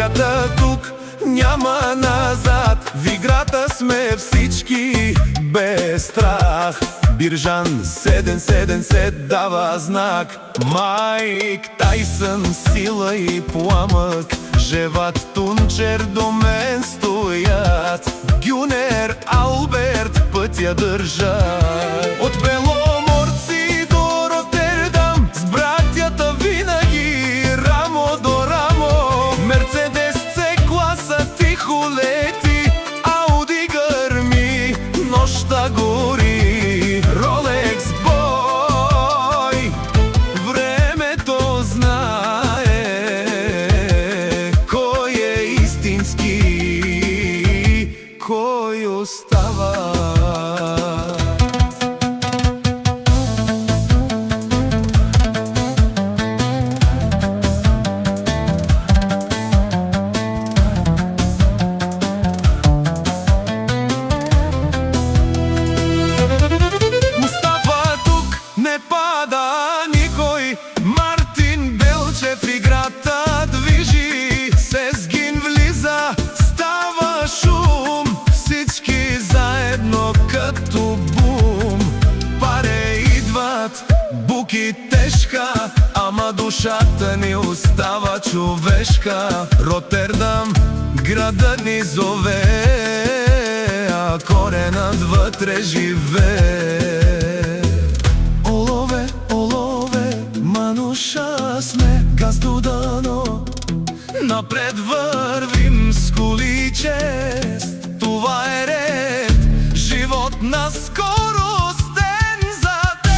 партията тук няма назад. В играта сме всички без страх. Биржан 777 дава знак. Майк Тайсън, сила и пламък. Жеват Тунчер до мен стоят. Гюнер, Алберт пътя държат. От Беломорци до Ротердам с братята винаги рамо до рамо. Мерцедес С-класа тихо лети, Ауди гърми, нощта гори. Ролекс бой, времето знае кой е истински, кой остава. Не пада никой, Мартин Белчев играта движи. Сезгин влиза, става шум, всички заедно като бум. Паре идват, буки тежка, ама душата ни остава човешка. Ротердам, града ни зове, а коренът вътре живее. Мануша сме, газ до дъно, напред вървим с коли чест. Това е ред, живот на скорост, ден за ден.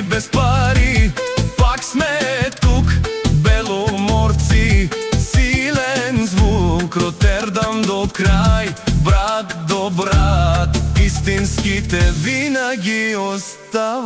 Без пари, пак сме тук, Беломорци, силен звук. Ротердам до край, брат до брат, истинските винаги остават.